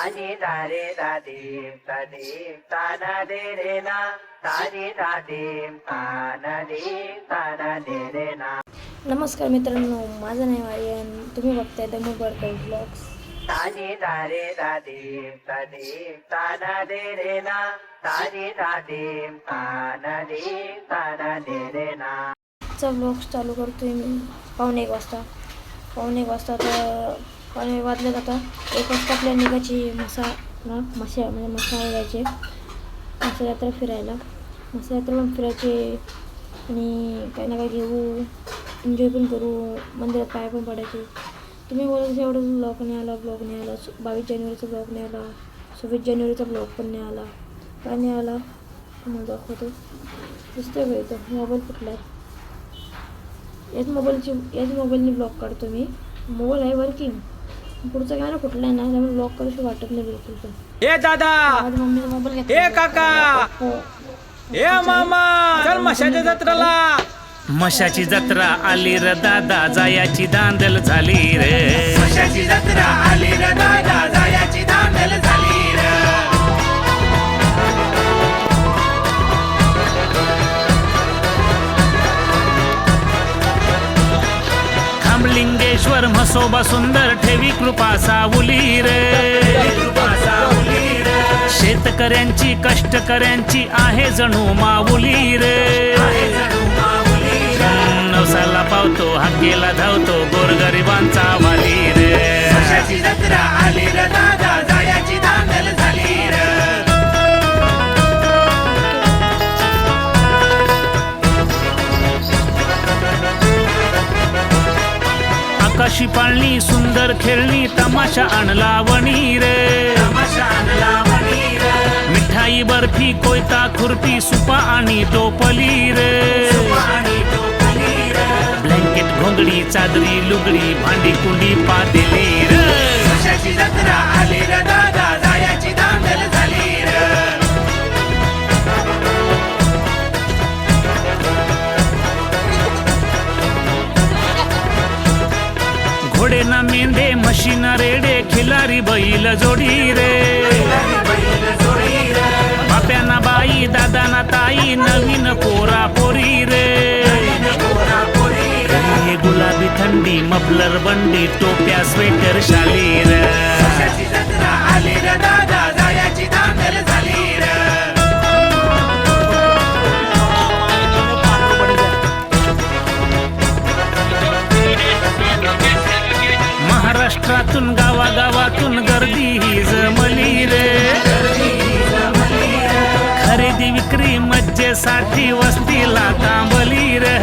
तानी तारे दादीम तादीम ताना दे रे ना तानी दादीम ताना दीम ताना दे रे ना. नमस्कार मित्रांनो, माझं नाव आर्यन. तुम्ही बघताय द मोबाईल ब्लॉग्स. तानी तारे दादीम तादीम ताना दे रे ना तानी दादीम ताना दीम ताना दे रे ना. चा ब्लॉग्स चालू करतोय मी पावणे एक वाजता तर पावणे वाजले आता 1 वाजता आपल्या निघायची मसा जायचे मसा यात्रा फिरायला. मसा यात्रा पण फिरायचे आणि काही ना काही घेऊ, एन्जॉय पण करू, मंदिरात पाय पण पडायचे. तुम्ही बोलायचं एवढं ब्लॉग नाही आला 22 जानेवारीचा ब्लॉग नाही आला, 26 जानेवारीचा ब्लॉग पण नाही आला. काय नाही आला तुम्हाला दाखवतो. दिसतोय का इथं मोबाईल फुटला. याच मोबाईलने ब्लॉग काढतो मी. मोबाईल आहे वर्किंग, पुढचा कॅमेरा फुटला ना, त्यामुळे ब्लॉग करू वाटत नाही बिलकुल पण. ए दादा, माझ्या मम्मीचा मोबाईल घेतला. ए काका, ए मामा, चल मशाच्या जत्रेला. मशाची जत्रा आली र दादा, जायाची दांदल झाली रे. मशाची जत्रा आली र दादा, जायाची दांदल झाली रे. खांबलिंगेश्वर म्हसोबा सुंदर ठेवी कृपा सावली रे. शेतकऱ्यांची कष्टकऱ्यांची आहे जणू माऊली रे. नवसाला पावतो, हाकेला धावतो, गोरगरिबांचा वाली रे. मशाची जत्रा आली र दादा, जायाची दांदल झाली रे. आकाशी पाळणी सुंदर खेळणी, तमाशा आणला वणी रे. मिठाई बर्फी कोयता खुर्पी, सुपा आणि टोपली रे. ब्लँकेट घोंगडी चादरी लुगडी, भांडी कुंडी पातेली रे. मशाची जत्रा आली र दादा, जायाची दांदल झाली रे. घोडे ना मेंढे, म्हशी ना रेडे, खिलारी बैल जोडी रे. बाप्याना बाई, दादाना ताई, नवीन पोरा पोरी रे. गुलाबी थंडी, मफलर बंडी, टोप्या स्वेटर शाली रे. मशाची जत्रा आली र दादा, जायाची दांदल झाली रे. महाराष्ट्रातून गावागावातून गर्दी ही जमली रे. खरेदी विक्री मज्जेसाठी वस्तीला थांबली रे.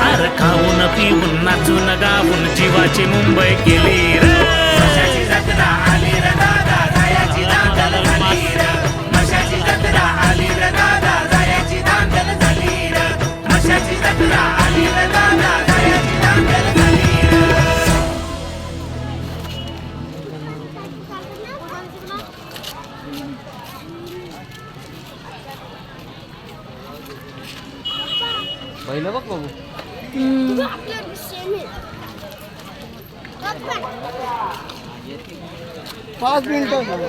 अरे खाऊन पिऊन नाचून गाऊन जीवाची मुंबई केली रे. मशाची जत्रा आली र दादा, जायाची दांदल झाली रे. मशाची जत्रा आली र दादा, जायाची दांदल झाली रे. मशाची जत्रा आली र दादा, जायाची दांदल झाली रे. पहिलं बघ बाबू 5 मिनिटं मस्त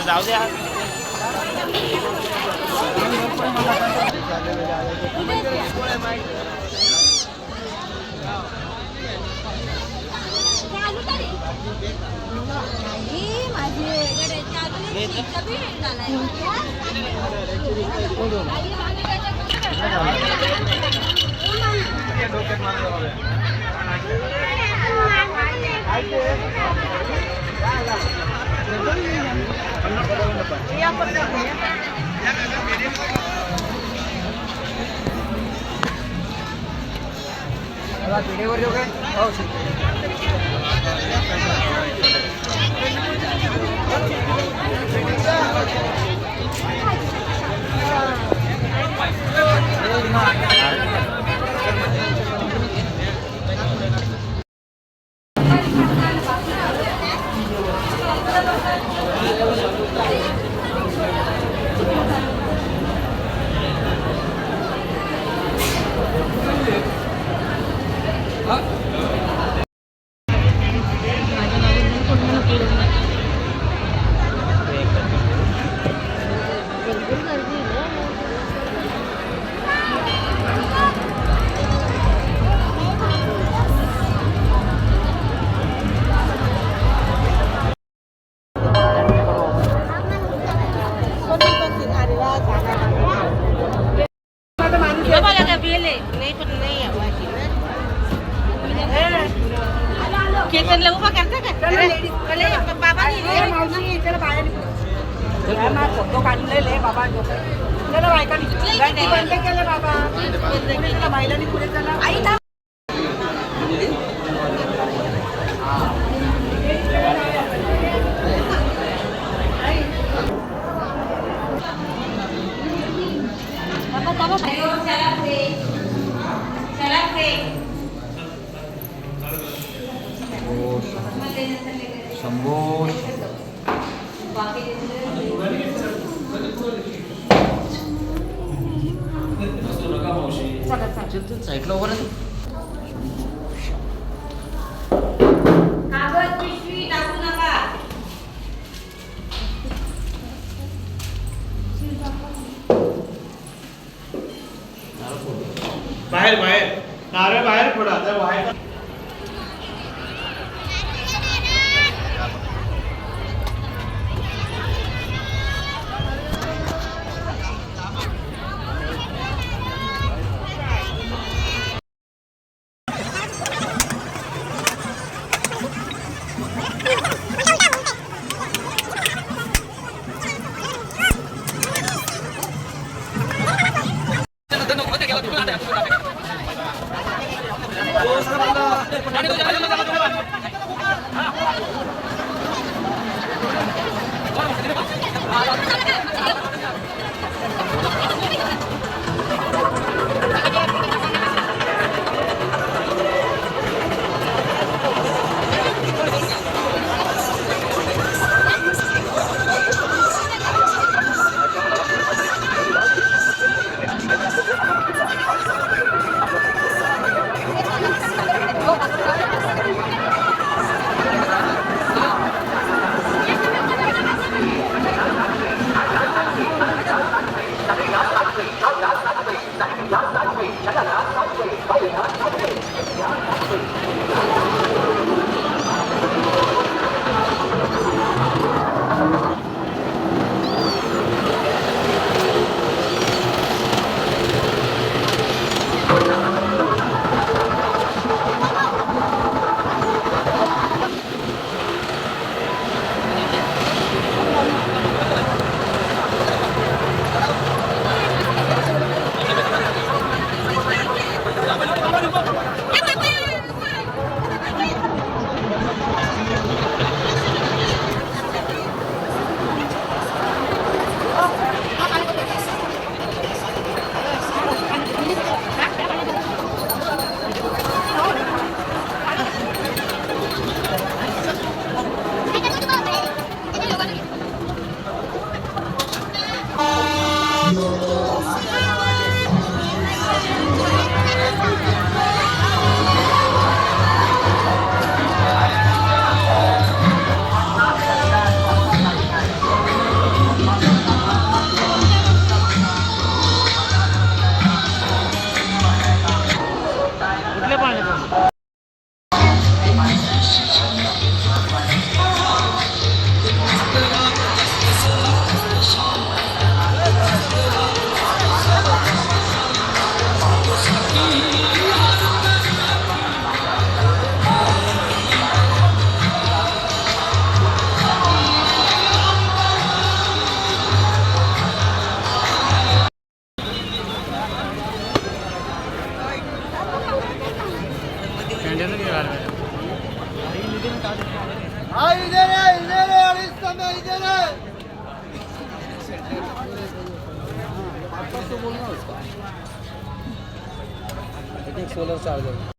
जाऊ द्या. डोक्यात पिढीवर येऊ काय हो कीर्तनला उभा करता का बाबा फोटो काढलेले बाबा त्याला बायकांनी बंद केलं बाबा महिलांनी पुढे चला आई ना शंभो साईडला उभं राहा. कागद पिशवी टाकू नका. बाहेर बाहेर नारळ बाहेर फोडा तर बाहेर हो, सोलर चार्जर